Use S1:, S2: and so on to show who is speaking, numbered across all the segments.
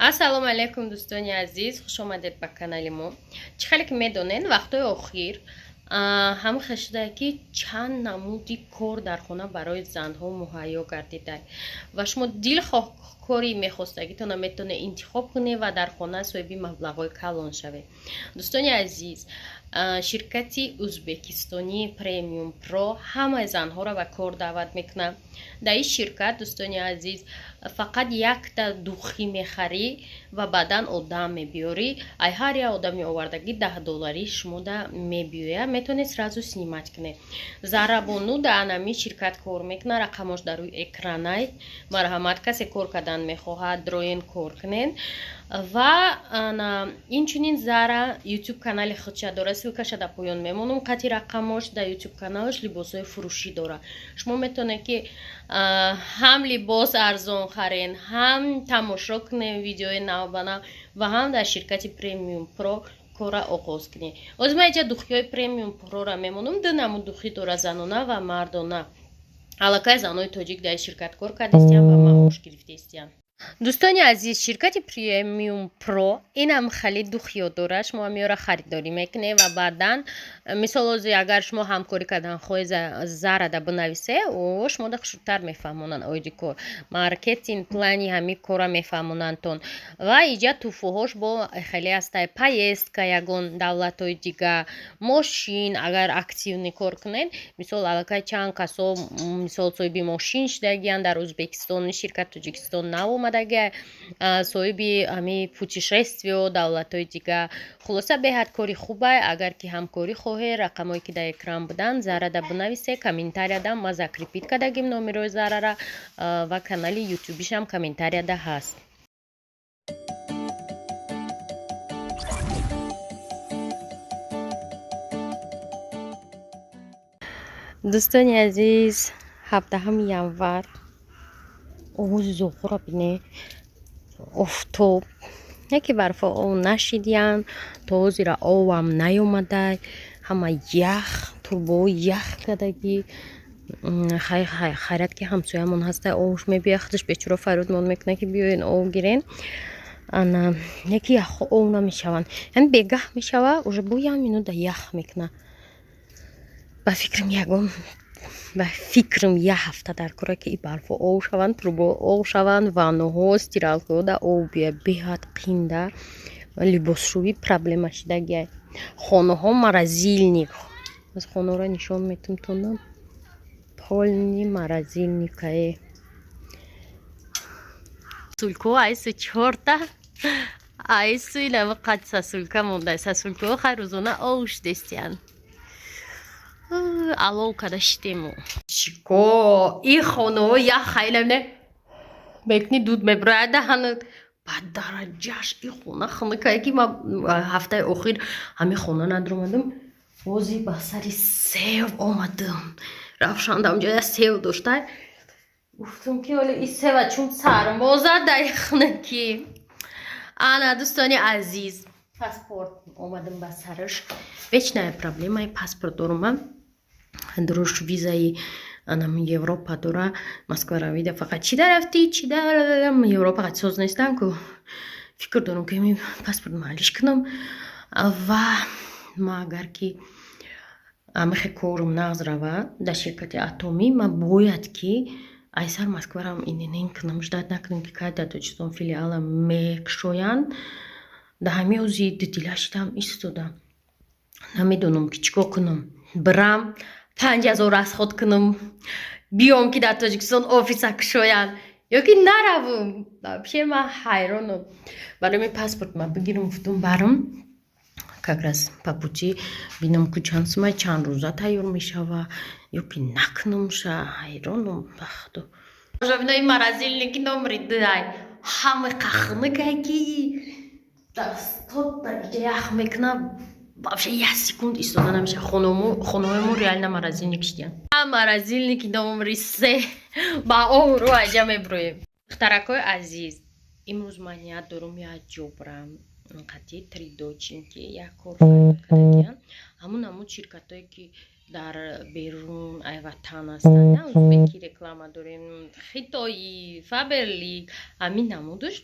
S1: ассалому алейкум дӯстони азиз, хуш омадед ба канали мо. Чӣ хеле ки медонед вақтҳои охир ҳамихел шудае ки чанд намуди кор дар хона барои занҳо муҳайё гардидааст ва шумо дилхоҳ кори мехостагитона метавонед интихоб кунед ва дар хона соҳиби маблағҳои калон шавед. Дӯстони азиз, ширкати ӯзбекистонии премиум про ҳамаи занҳоро ба кор даъват мекунад. дар ин ширкат дӯстони азиз фақат якта духӣ мехарӣ ва баъдан одам мебиёрӣ. Ай ҳар як одами овардаги $10 шумода мебиёяд, метавонед сразу снимать кунед. Зарабону дар анами ширкат кор мекунад, рақамош дар рӯи экранай. Марҳамат, касе кор кардан мехоҳад дроен кор кунед. ва инчунин Зара YouTube канали худша дорад, ссилкаша дар поён мемонам. қати рақамош дар YouTube каналаш либосҳои фурӯшӣ дорад. шумо метавонед ки ҳам либос арзон харен, ҳам тамошо кунед видеои навбана ва ҳам дар ширкати премиум про кора оғоз кунед. ҳозир ман инҷа духиҳои премиум прора мемонам. ду намуд духӣ дорад, занона ва мардона. аллакай занои тоҷик дар ин ширкат кор кардастиянд ва маош гирифтастиянд. дӯстони азиз, ширкати премиум про инам хали духиё дорад. шумо ҳамиёро харидорӣ мекунед ва баъдан мисол ҳозир агар шумо ҳамкорӣ кардан хоҳед зарада бинависе, шумо да хушудтар мефаҳмонанд оиди кор, маркетинг плани ҳами кора мефаҳмонандтон. ва инҷа туҳфаҳош бо хеле ҳастае, поездка ягон давлатҳои дигар, мошин агар активни кор кунед, мисол аллакай чанд касо мисол соҳиби мошин шудагиянд дар ӯзбекистон, ширкат тоҷикистон навомад соҳиби ҳами путешествиё давлатҳои дигар. хулоса беҳад кори хубай. агар ки ҳамкорӣ хоҳед, рақамое ки дар экран буданд зарада бинависе, комментарияда ма закрепит кардагим номерои зарара ва канали ютубишам комментарияда ҳаст. дӯстони азиз, 17 январ овози зоғора бинед, офтоб яке барфа ов нашидиянд, то ҳозира овам наёмадай, ҳама ях, турбоҳои ях кардагӣ. хайрат ки ҳамсоямон ҳастай, овш мебиёяд, худаш бечора фарёд мон мекунад ки биёен ов гирен. яки яхҳо ов намешаванд, яъне бегаҳ мешава, уже бо як минута ях мекунад. ба фикрам як ҳафта дар кора ки барфо ов шаванд, турбо ов шаванд, ванноҳо, стиралкаҳода ов биёяд. беҳад қинда либосшӯӣ проблема шудагия. хонаҳо маразилник, аз хонаро нишон метум тонам, полни маразилникае. сасулко айсу чорта айсу инава қад сасулка монда. сасулкаҳо хай рӯзона ов шудастиянд. алов када шитему чико и хонаҳо ях хайлане мекуни дуд меброяд даҳанад ба дараҷаш. и хона хунакае ки ман ҳафтаи охир ҳамин хона надромадам. ҳозир ба сари сев омадам. рафшан дар онҷо як сев дошта, гуфтам ки ҳоли и сева чун сармоза дар хона ки. ана дӯстони азиз, паспорт омадам ба сараш. ҳеҷ на проблемаи паспорт дорам. дурӯш визаи Европа дора. Москва равида фақат чӣ дарафтӣ, чӣ дар Европа қад соз нестам ку фикр дорам ки ми паспорт маҳаллиш кунам. ва ма агар ки амихе корум нағз рава дар ширкати атомӣ, ма бояд ки айсар Москварам иненен кунам, ждат накунам ки кай дар Тоҷикистон филиала мекушоянд. дар ҳамин ҳози дидилашидам истодам, намедонам ки чӣ кор кунам. бирам 5000 расход кунам, биём ки дар Тоҷикистон офиса кушоянд, ёки наравам. вообще ман ҳайронам. барои ми паспорт ма бигирам, гуфтам барам как раз по пути бинам ку чанд сумай чанд рӯза тайёр мешава, ёки накунам. ша ҳайронам ба худо. жавинои маразилники номери дай ҳама қахнакае ки дастот дариҷа ях мекунам. вообще як секунд истода намеша. хонаҳои реально маразилник шудиянд. маразилники номери 3 ба овру аҷа меброем. духтаракҳои азиз, имрӯз ман ният дорам як ҷо барам, қати тридочинки як кор кардагиянд. ҳамун намуд ширкатҳое ки дар берун ай ватан ҳастанд, на ӯзбеки реклама дорем, хитои, фаберлик, ҳамин намудаш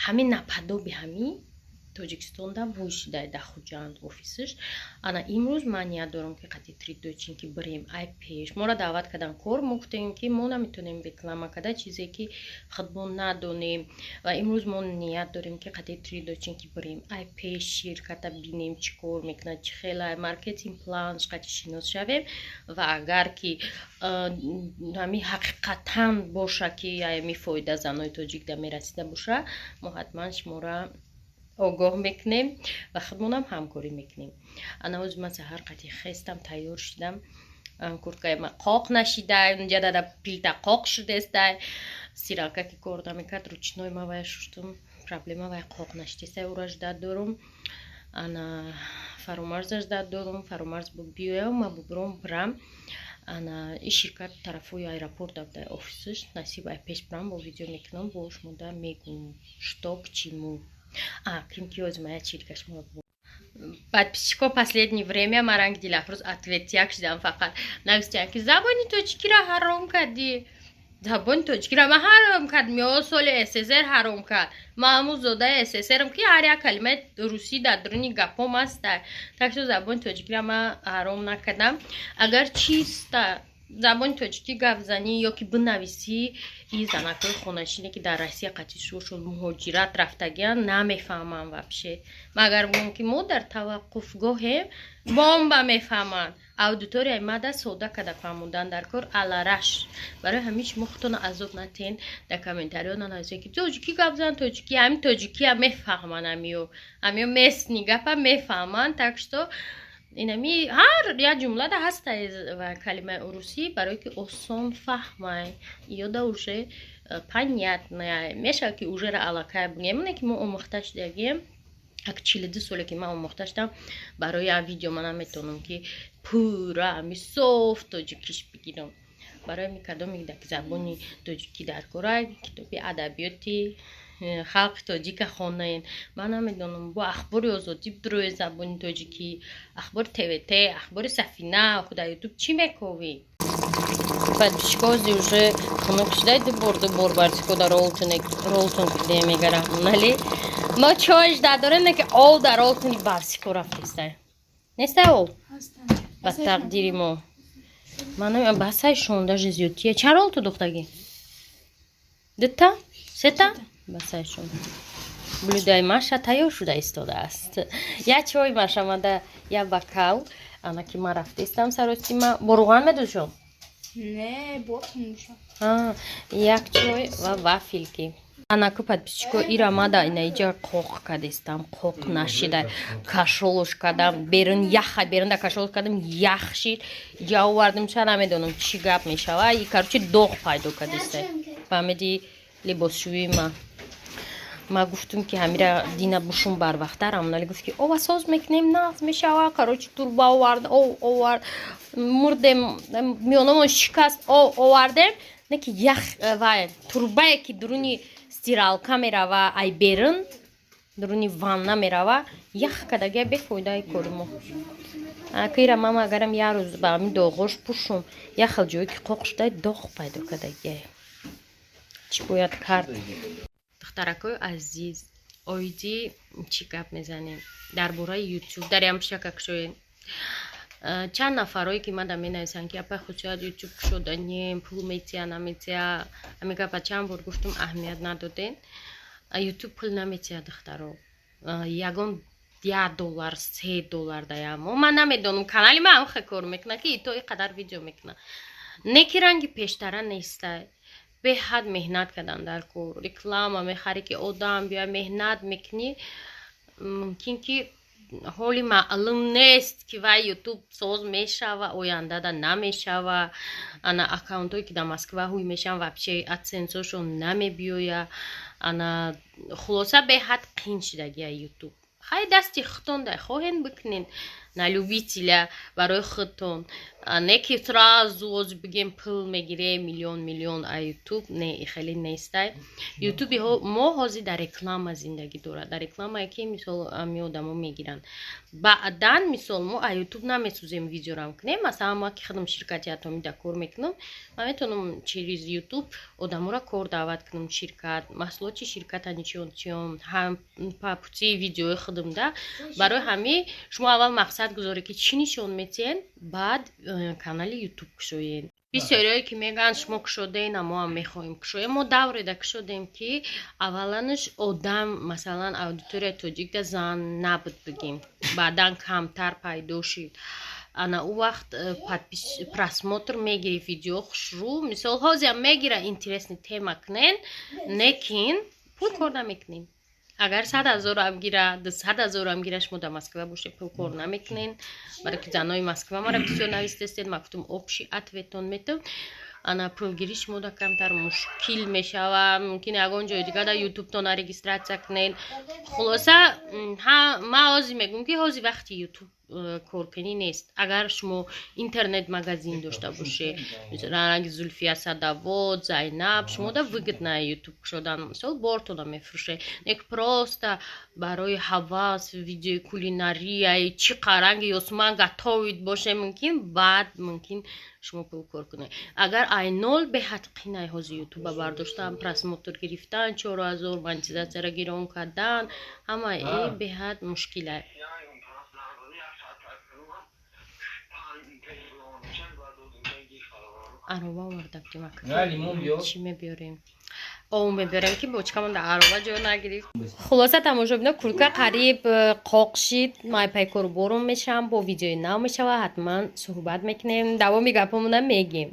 S1: ҳамин нападоби ҳамин тоҷикистонда вуй шуда да хуҷанд офисиш. Ана имрӯз ман ният дорам ки қати тридочин ки бирем ай пеш мора даъват кадан кор муктем ки мо наметонем реклама када чизе ки худмо надонем ва имрӯз мо ният дорем ки қати тридочин ки бирем ай пеш ширката бинем чӣ кор мекунад чӣ хела маркетинг план қати шинос шавем ва агар ки ҳами ҳақиқатан боша ки ами фоида занои тоҷик да мерасида боша мо ҳатман шумора огоҳ мекунем ва худмонам ҳамкорӣ мекунем. Ана ӯз ман саҳар қати хестам тайёр шудам курткаи қоқ нашидай унҷа дада плита қоқ шудестай стиралка ки кор намекард ручной ма вая шуштум проблема вая қоқ наштестай ура ждат дорум ана фаромарза ждат дорум фаромарз биёям ма бубром бирам ана и ширкат тарафои аэропорт давда офисиш насиб ай пеш бирам бо видео мекунам бо шумода мегум что к чему. Кимки моя чирка шмо. Подписчиков последнее время маранг дилафруз ответяк ждам фақат навистян ки забони тоҷикиро ҳаром кардӣ. Забони тоҷикиро ма ҳаром кард мео соли СССР ҳаром кард. Ма ҳамун зодаи СССРам ки ҳар як калимаи русӣ дар дуруни гапом аста. Так что забони тоҷикиро ма ҳаром накардам. Агар чиста забони тоҷикӣ гап занӣ ё ки бинависӣ и занакои хонашине ки дар Россия қатъи шушул муҳоҷират рафтагиан намефаҳмам вообще. Магар ки мо дар таваққуфгоҳем бомба мефаҳманд. Аудиторияи мада сода када фаҳмудан дар кор алараш. Барои ҳамин шумо худтона азоб натен дар комментариҳо нанависед ки тоҷикӣ гап зан тоҷикӣ ҳамин тоҷикия мефаҳманд ҳамиё местни гапа мефаҳманд. Так что инами ҳар як ҷумлада ҳаста калимаи русӣ барое ки осон фаҳмай ёда уже понятная мешавад ки ужера аллакай бигем не ки мо омӯхта шудагем ак 42 соле ки ман омӯхта шудам барои як видео ман наметонам ки пура мисоф тоҷикиш бигирам барои микардом мегида ки забони тоҷикӣ дар корай китоби адабиёти халқи тоҷика хонаен ман намедонам бо ахбори озодӣ бирӯи забони тоҷикӣ ахбори ТВТ ахбори Сафина худа ютуб чӣ мековӣ подписчикози уже хунук шудаи дубор барсикода ролтон киде мегарам нали мо чойш дадорем не ки ол дар ролтони барсико рафтестай нестай ол ба тақдири мо ман намедонам басай шонда зиёдтие чанд ролту духтагӣ дута сета басайшон блюдаи маша тайёр шуда истодааст. Я чой маша мада я бокал ана ки ма рафтестам сарости ма бо руған медӯшон
S2: не бошмуша
S1: як чой ва вафелки ана ку подписчико ира мада инаиҷа қоқ кадестам қоқ нашида кашолош кадам берун яха берунда кашолош кадам ях шид ҷа овардим ча намедонам чӣ гап мешава и короче доғ пайдо кадестай фаҳмиди либосшӯи ма гуфтум ки ҳамира дина бушум барвақтар амнали гуфт ки ова соз мекунем нағз мешава короче турба овард мурдем миёнамон шикаст овардем не ки ях вай турбае ки дуруни стиралка мерава ай берун дуруни ванна мерава ях кадагия бефоидаи кори мо кира мама агарам як рӯз ба ҳамин доғош пушум як хел ҷое ки қоқ шудаи доғ пайдо кадагия чӣ бояд кард духтаракои азиз оиди чӣ гап мезанем дар бораи ютуб дарям шака кушоед чанд нафарое ки мада менависанд ки апа хусусият ютуб кушоданем пул метия наметия ҳамин гапа чанд бор гуфтум аҳамият надодем ютуб пул наметия духтаро ягон $1 $3 даямо ман намедонам канали ман ҳамхе кор мекуна ки ито и қадар видео мекуна не ки ранги пештара нестай беҳад меҳнат кардан дар кор реклама мехарӣ ки одам биёй меҳнат мекунӣ мумкин ки ҳоли маълум нест ки вай ютуб соз мешава ояндада намешава ана аккаунтое ки дар москва ҳуй мешаванд вообще адсенсошон намебиёя ана хулоса беҳад қин шудагия ютуб хай дасти худтон дай хоҳед бикунед на любителя барои худтон. Не ки сразу бигем пул мегире миллион а ютуб не хеле нестай. ютуби мо ҳозир дар реклама зиндагӣ дорад. Дар реклама ки мисол ами одамо мегиранд. баъдан мисол мо а ютуб намесӯзем видеорам кунем. Масалан мо ки худам ширкати атомида кор мекунам, ман метавонам через ютуб одаморо кор даъват кунам, ширкат маҳсулоти ширката ничион ҳам папути видеои худамда. барои ҳамин шумо аввал мақсад гузоред ки чӣ нишон метиҳен, баъд канали ютуб кушоед. бисёриҳое ки мегӯянд шумо кушодаен, мо ҳам мехоҳем кушоем. мо давреда кушодем ки авваланаш одам масалан аудиторияи тоҷикда зан набуд бигем, баъдан камтар пайдо шид. ана у вақт просмотр мегири видео хушрӯ. мисол ҳозир ҳам мегира интересни тема кунен, лекин пул кор намекунем. агар 100,000 ам гира 200,000 ам гира шумо дар Москва бошед, пул кор намекунен. барои ки занои Москва мара бисёр навистестед, мактум обши ответон метавон. ана пулгирӣ шумо да камтар мушкил мешавад. мумкин ягон ҷои дигар дар ютубтон регистратсия кунед. хулоса ман ҳозир мегӯям ки ҳозир вақти ютуб коркунӣ нест. агар шумо интернет магазин дошта бошед, мисалан Зульфия Садовод, Зайнаб, шумо да выгодна ютуб кушодан мисол бортона мефурӯшед. нек просто барои ҳавас видеои кулинарияи чӣ қаранги осман гатовид боше, мумкин баъд мумкин шумо пул кор кунед. агар айнол беҳад қинай ҳозир ютуба бардоштан, просмотр гирифтан, 4000 монетизатсияро гирон кардан, ҳама беҳад мушкилай. арова овардам чӣ мебиёрем? ову мебиёрем ки бочкамон дар арова ҷо нагирифт. хулоса тамошобино, курка қариб қоқ шид. май пайкору борум мешавам, бо видеои нав мешава. ҳатман суҳбат мекунем, давоми гапамонам мегем.